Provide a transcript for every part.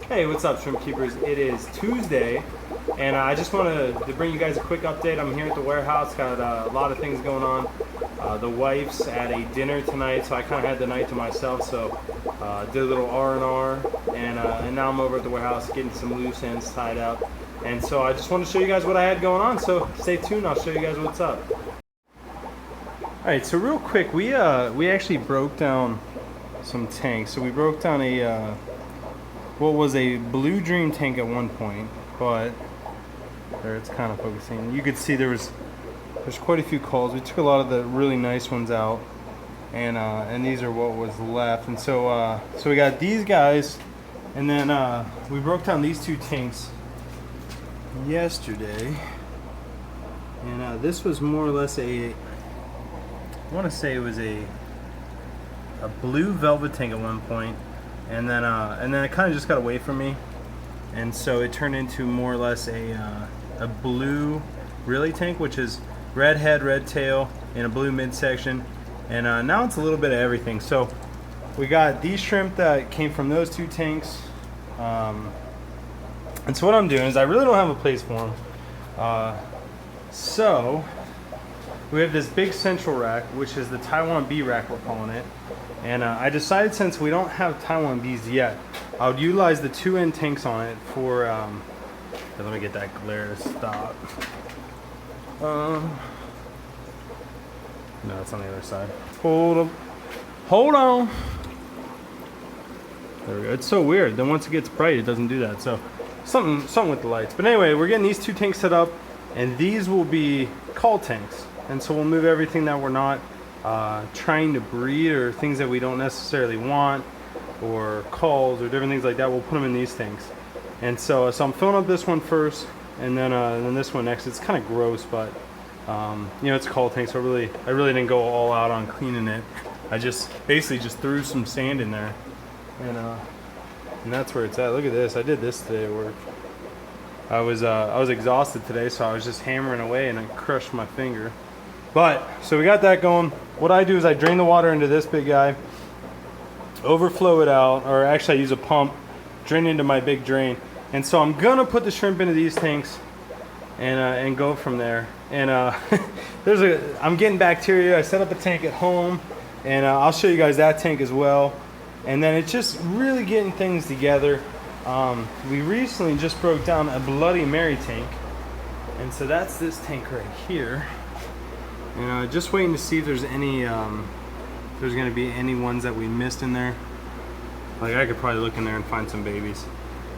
Hey, what's up, shrimp keepers? It is Tuesday, and I just wanted to bring you guys a quick update. I'm here at the warehouse, got a lot of things going on. The wife's at a dinner tonight, so I kind of had the night to myself, so did a little R&R, and now I'm over at the warehouse getting some loose ends tied up. And so I just wanted to show you guys what I had going on, so stay tuned, I'll show you guys what's up. Alright, so real quick, we actually broke down some tanks. So we broke down a what was a Blue Dream tank at one point, but there it's kind of focusing. You could see there's quite a few culls. We took a lot of the really nice ones out, and these are what was left. And so so we got these guys, and then we broke down these two tanks yesterday, and this was more or less I want to say it was a blue velvet tank at one point, and then it kind of just got away from me, and so it turned into more or less a blue really tank, which is red head, red tail, and a blue midsection, and now it's a little bit of everything. So we got these shrimp that came from those two tanks, and so what I'm doing is I really don't have a place for them, so we have this big central rack, which is the Taiwan B rack, we're calling it. And I decided, since we don't have Taiwan Bs yet, I would utilize the 2 end tanks on it for, let me get that glare to stop. No, it's on the other side. Hold on. There we go. It's so weird. Then once it gets bright, it doesn't do that. So something with the lights. But anyway, we're getting these 2 tanks set up, and these will be cull tanks. And so we'll move everything that we're not trying to breed, or things that we don't necessarily want, or culls or different things like that. We'll put them in these tanks. And so I'm filling up this one first, and then this one next. It's kind of gross, but you know, it's a cull tank, so I really didn't go all out on cleaning it. I just basically just threw some sand in there, and that's where it's at. Look at this. I did this today at work. I was exhausted today, so I was just hammering away, and I crushed my finger. But so we got that going. What I do is I drain the water into this big guy, overflow it out, or actually I use a pump, drain into my big drain. And so I'm gonna put the shrimp into these tanks and go from there. And I'm getting bacteria. I set up a tank at home, and I'll show you guys that tank as well. And then it's just really getting things together. We recently just broke down a Bloody Mary tank, and so that's this tank right here. And just waiting to see if there's any, there's going to be any ones that we missed in there. Like, I could probably look in there and find some babies.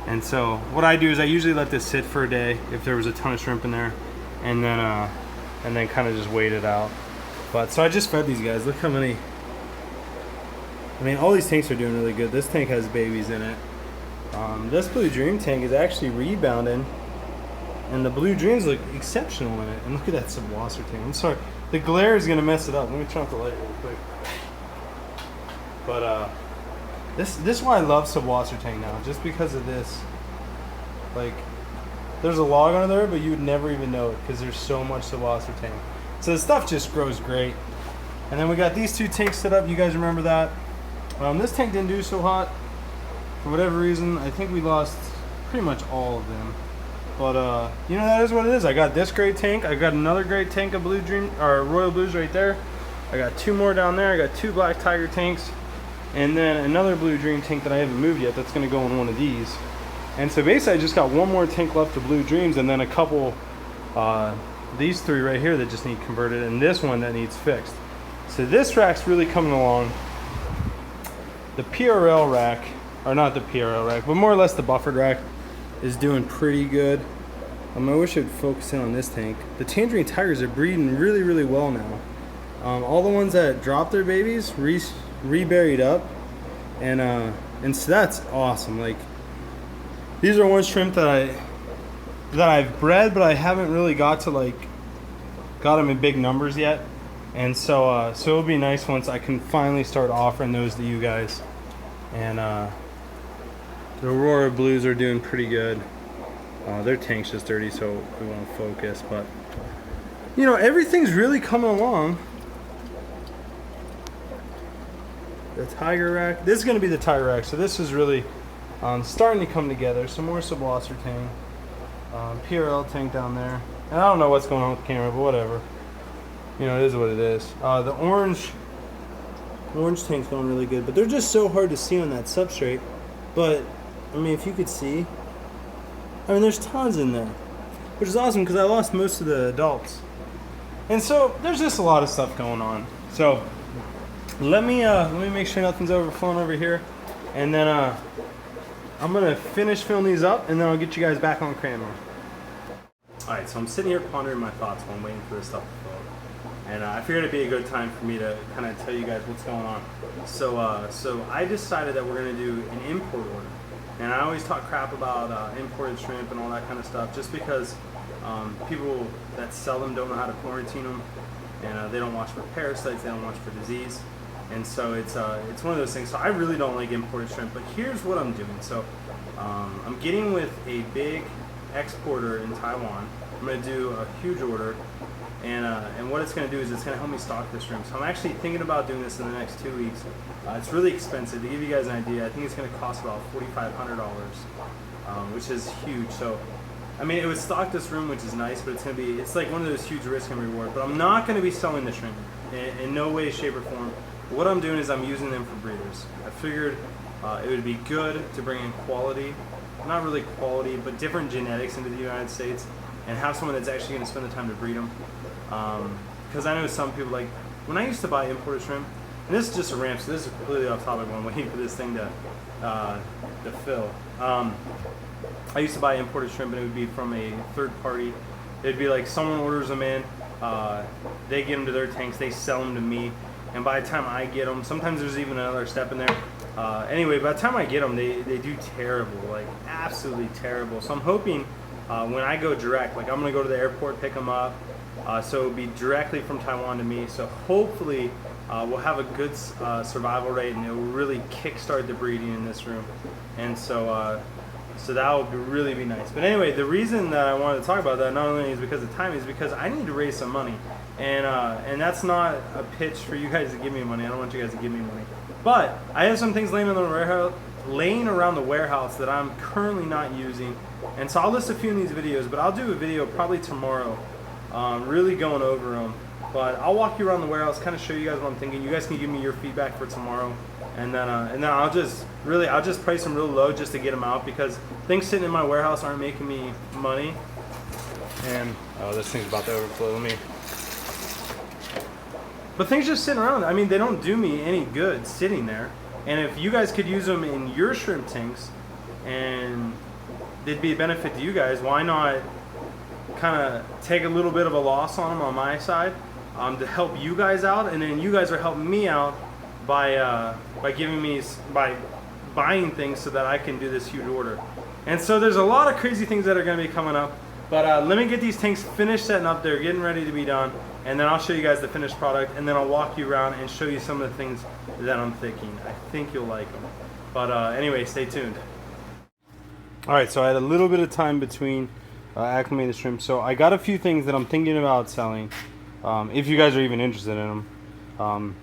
And so what I do is I usually let this sit for a day if there was a ton of shrimp in there, and then kind of just wait it out. But so I just fed these guys. Look how many. I mean, all these tanks are doing really good. This tank has babies in it. This Blue Dream tank is actually rebounding, and the Blue Dreams look exceptional in it. And look at that subwasser tank. I'm sorry, the glare is gonna mess it up. Let me turn off the light real quick. But this is why I love subwasser tank now, just because of this. Like, there's a log under there, but you would never even know it because there's so much subwasser tank. So the stuff just grows great. And then we got these 2 tanks set up. You guys remember that? This tank didn't do so hot for whatever reason. I think we lost pretty much all of them. But you know, that is what it is. I got this great tank. I got another great tank of Blue Dream or Royal Blues right there. I got 2 more down there. I got 2 Black Tiger tanks, and then another Blue Dream tank that I haven't moved yet. That's going to go in one of these. And so basically, I just got 1 more tank left of Blue Dreams, and then a couple, these 3 right here that just need converted, and this one that needs fixed. So this rack's really coming along. The PRL rack, or not the PRL rack, but more or less the buffered rack, is doing pretty good. I wish it would focus in on this tank. The Tangerine Tigers are breeding really, really well now. All the ones that dropped their babies reburied up, and so that's awesome. Like, these are one shrimp that I've bred, but I haven't really got them in big numbers yet. And so it'll be nice once I can finally start offering those to you guys. And the Aurora Blues are doing pretty good. Their tank's just dirty, so we won't focus. But, you know, everything's really coming along. The tiger rack. This is going to be the tiger rack. So this is really starting to come together. Some more sublosser tank, PRL tank down there. And I don't know what's going on with the camera, but whatever. You know, it is what it is. The orange tank's going really good, but they're just so hard to see on that substrate. But I mean, if you could see, I mean, there's tons in there, which is awesome because I lost most of the adults. And so there's just a lot of stuff going on. So let me make sure nothing's overflowing over here, and then I'm gonna finish filling these up, and then I'll get you guys back on camera. All right, so I'm sitting here pondering my thoughts while I'm waiting for this stuff to fill, and I figured it'd be a good time for me to kind of tell you guys what's going on. So I decided that we're gonna do an import order, and I always talk crap about imported shrimp and all that kind of stuff, just because people that sell them don't know how to quarantine them, and they don't watch for parasites, they don't watch for disease. And so it's one of those things. So I really don't like imported shrimp, but here's what I'm doing. So I'm getting with a big exporter in Taiwan. I'm going to do a huge order, and what it's going to do is it's going to help me stock the shrimp. So I'm actually thinking about doing this in the next 2 weeks. It's really expensive. To give you guys an idea, I think it's going to cost about $4,500, which is huge. So I mean, it would stock this room, which is nice, but it's like one of those huge risk and reward. But I'm not going to be selling the shrimp in no way, shape, or form. What I'm doing is I'm using them for breeders. I figured it would be good to bring in quality, not really quality, but different genetics into the United States, and have someone that's actually going to spend the time to breed them. Because I know some people, like, when I used to buy imported shrimp, and this is just a ramp, so this is completely off topic while I'm waiting for this thing to fill. I used to buy imported shrimp, and it would be from a third party. It'd be like someone orders them in, they get them to their tanks, they sell them to me, and by the time I get them, sometimes there's even another step in there. Anyway, by the time I get them, they do terrible, like absolutely terrible. So I'm hoping when I go direct, like I'm gonna go to the airport, pick them up, so it'll be directly from Taiwan to me. So hopefully we'll have a good survival rate, and it will really kickstart the breeding in this room. And so that would really be nice. But anyway, the reason that I wanted to talk about that not only is because of time, is because I need to raise some money. And that's not a pitch for you guys to give me money. I don't want you guys to give me money. But I have some things laying around the warehouse that I'm currently not using. And so I'll list a few in these videos, but I'll do a video probably tomorrow, really going over them. But I'll walk you around the warehouse, kind of show you guys what I'm thinking. You guys can give me your feedback for tomorrow. And then I'll just price them real low just to get them out, because things sitting in my warehouse aren't making me money. And oh, this thing's about to overflow. But things just sitting around, I mean, they don't do me any good sitting there. And if you guys could use them in your shrimp tanks and they'd be a benefit to you guys, why not kind of take a little bit of a loss on them on my side to help you guys out, and then you guys are helping me out by buying things so that I can do this huge order. And so there's a lot of crazy things that are going to be coming up. But let me get these tanks finished setting up. They're getting ready to be done. And then I'll show you guys the finished product. And then I'll walk you around and show you some of the things that I'm thinking. I think you'll like them. But anyway, stay tuned. All right, so I had a little bit of time between acclimating the shrimp. So I got a few things that I'm thinking about selling, if you guys are even interested in them.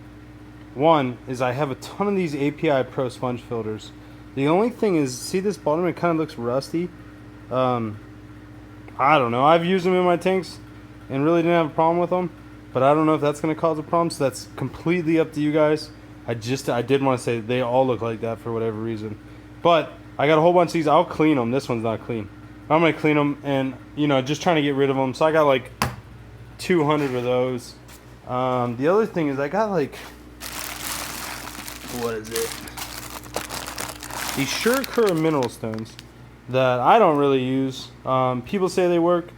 One is I have a ton of these API Pro sponge filters. The only thing is, see this bottom, it kind of looks rusty. I don't know. I've used them in my tanks and really didn't have a problem with them, but I don't know if that's going to cause a problem, so that's completely up to you guys. I did want to say they all look like that for whatever reason. But I got a whole bunch of these. I'll clean them. This one's not clean. I'm going to clean them and, you know, just trying to get rid of them. So I got like 200 of those. The other thing is I got like, what is it? These Surecura mineral stones that I don't really use. People say they work.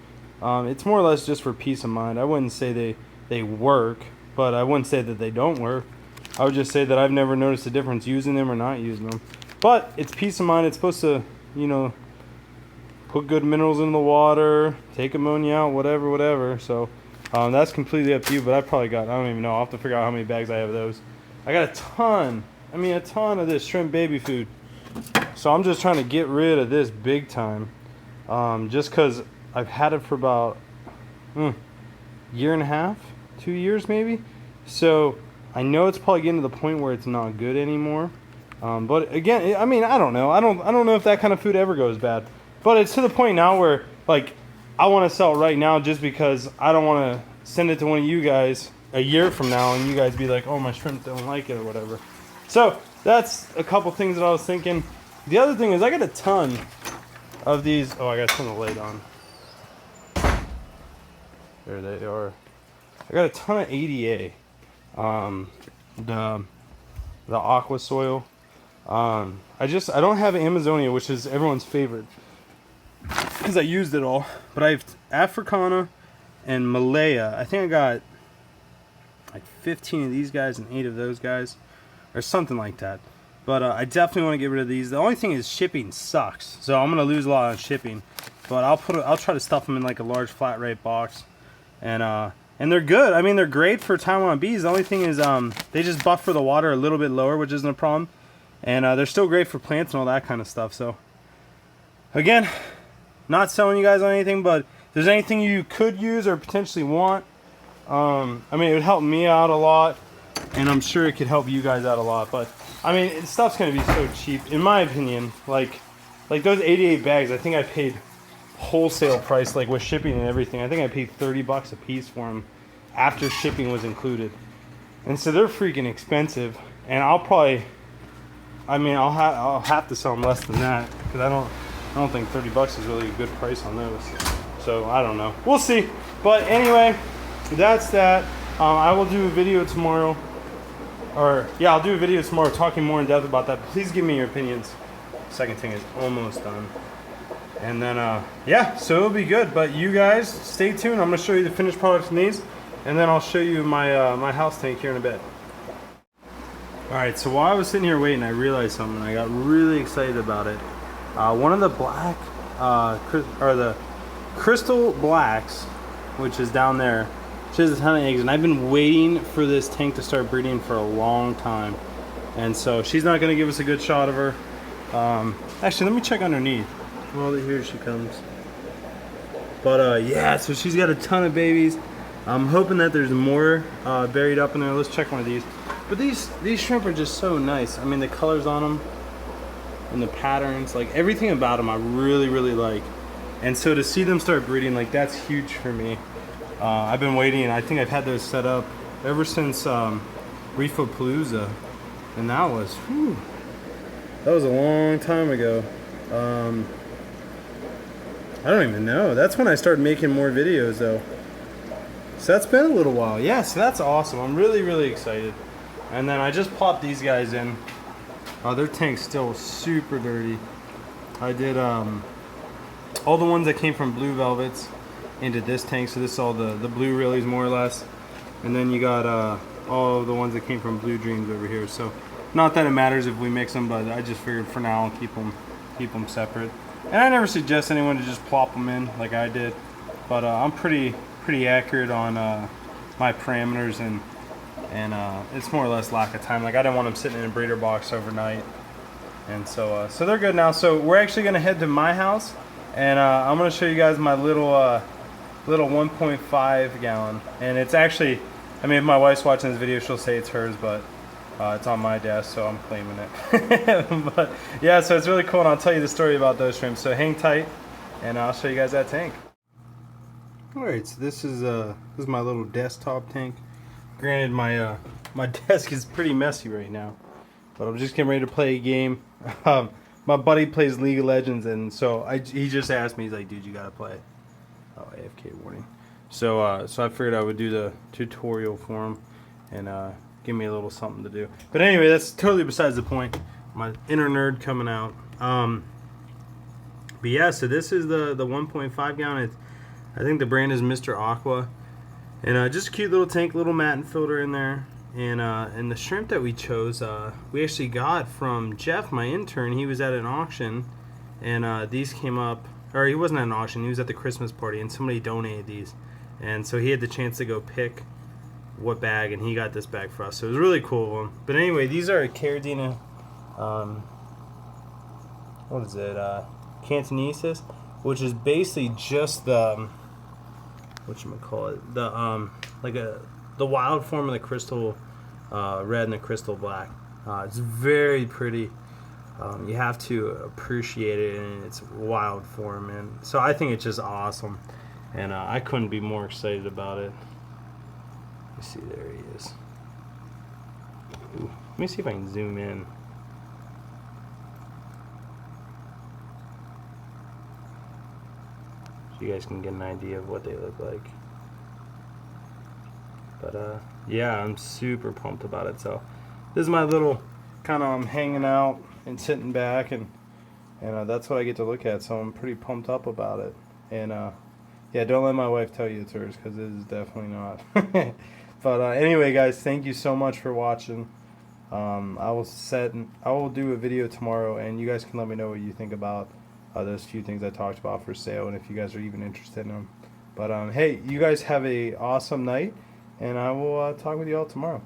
It's more or less just for peace of mind. I wouldn't say they work, but I wouldn't say that they don't work. I would just say that I've never noticed a difference using them or not using them. But it's peace of mind. It's supposed to, you know, put good minerals in the water, take ammonia out, whatever. So that's completely up to you, but I don't even know. I'll have to figure out how many bags I have of those. I got a ton of this shrimp baby food. So I'm just trying to get rid of this big time. Just because I've had it for about year and a half, 2 years maybe. So I know it's probably getting to the point where it's not good anymore. But again, I mean, I don't know. I don't know if that kind of food ever goes bad. But it's to the point now where, like, I want to sell it right now just because I don't want to send it to one of you guys a year from now and you guys be like, oh, my shrimp don't like it or whatever. So that's a couple things that I was thinking. The other thing is I got a ton of these. Oh, I got to turn the light on. There they are. I got a ton of ADA. The Aquasoil. I don't have Amazonia, which is everyone's favorite, because I used it all. But I have Africana and Malaya. I think I got like 15 of these guys and 8 of those guys, or something like that. But I definitely want to get rid of these. The only thing is shipping sucks, so I'm gonna lose a lot on shipping. But I'll try to stuff them in like a large flat rate box, and they're good. I mean, they're great for Taiwan bees. The only thing is they just buffer the water a little bit lower, which isn't a problem. And they're still great for plants and all that kind of stuff. So, again, not selling you guys on anything, but if there's anything you could use or potentially want, I mean, it would help me out a lot, and I'm sure it could help you guys out a lot. But, I mean, stuff's going to be so cheap, in my opinion. Like those 88 bags, I think I paid wholesale price, like with shipping and everything. I think I paid 30 bucks a piece for them after shipping was included. And so they're freaking expensive, and I'll probably... I mean, I'll have to sell them less than that because I don't think 30 bucks is really a good price on those. So I don't know. We'll see. But anyway, that's that. I will do a video tomorrow, I'll do a video tomorrow talking more in depth about that. Please give me your opinions. Second thing is almost done, and then yeah, so it'll be good. But you guys stay tuned. I'm gonna show you the finished products in these, and then I'll show you my my house tank here in a bit. Alright, so while I was sitting here waiting, I realized something. I got really excited about it. One of the black, or the crystal blacks, which is down there, she has a ton of eggs, and I've been waiting for this tank to start breeding for a long time. And so she's not going to give us a good shot of her. Actually, let me check underneath. Well, here she comes. But yeah, so she's got a ton of babies. I'm hoping that there's more buried up in there. Let's check one of these. But these shrimp are just so nice. I mean, the colors on them and the patterns, like everything about them I really, really like. And so to see them start breeding, like that's huge for me. I've been waiting. I think I've had those set up ever since Reefapalooza. And that was a long time ago. I don't even know. That's when I started making more videos though. So that's been a little while. Yeah, so that's awesome. I'm really, really excited. And then I just popped these guys in. Their tank's still super dirty. I did all the ones that came from Blue Velvets into this tank. So this is all the blue realies more or less. And then you got all of the ones that came from Blue Dreams over here. So not that it matters if we mix them, but I just figured for now I'll keep them separate. And I never suggest anyone to just plop them in like I did. But I'm pretty accurate on my parameters, and it's more or less lack of time. Like I didn't want them sitting in a breeder box overnight, and so they're good now. So we're actually gonna head to my house, and I'm gonna show you guys my little 1.5 gallon. And it's actually, I mean, if my wife's watching this video, she'll say it's hers, but it's on my desk, so I'm claiming it. But yeah, so it's really cool, and I'll tell you the story about those shrimp. So hang tight, and I'll show you guys that tank. Alright, so this is my little desktop tank. Granted, my my desk is pretty messy right now, but I'm just getting ready to play a game. My buddy plays League of Legends, and so he just asked me, he's like, dude, you gotta play. Oh, AFK warning. So I figured I would do the tutorial for him, and give me a little something to do. But anyway, that's totally besides the point. My inner nerd coming out. But yeah, so this is the 1.5 gallon. I think the brand is Mr. Aqua. And just a cute little tank, little matin filter in there. And the shrimp that we chose, we actually got from Jeff, my intern. He was at an auction, and these came up, or he wasn't at an auction, he was at the Christmas party, and somebody donated these. And so he had the chance to go pick what bag, and he got this bag for us. So it was really cool. But anyway, these are a Caridina, what is it, Cantonesis, which is basically just the, whatchamacallit, the wild form of the crystal red and the crystal black. It's very pretty. You have to appreciate it in its wild form, and so I think it's just awesome, and I couldn't be more excited about it. You see, there he is. Ooh, let me see if I can zoom in. So you guys can get an idea of what they look like. But yeah, I'm super pumped about it. So this is my little kind of hanging out and sitting back, and that's what I get to look at. So I'm pretty pumped up about it. And yeah, don't let my wife tell you it's hers, because it is definitely not. But anyway, guys, thank you so much for watching. I will do a video tomorrow, and you guys can let me know what you think about those few things I talked about for sale, and if you guys are even interested in them. But hey, you guys have a awesome night, and I will talk with you all tomorrow.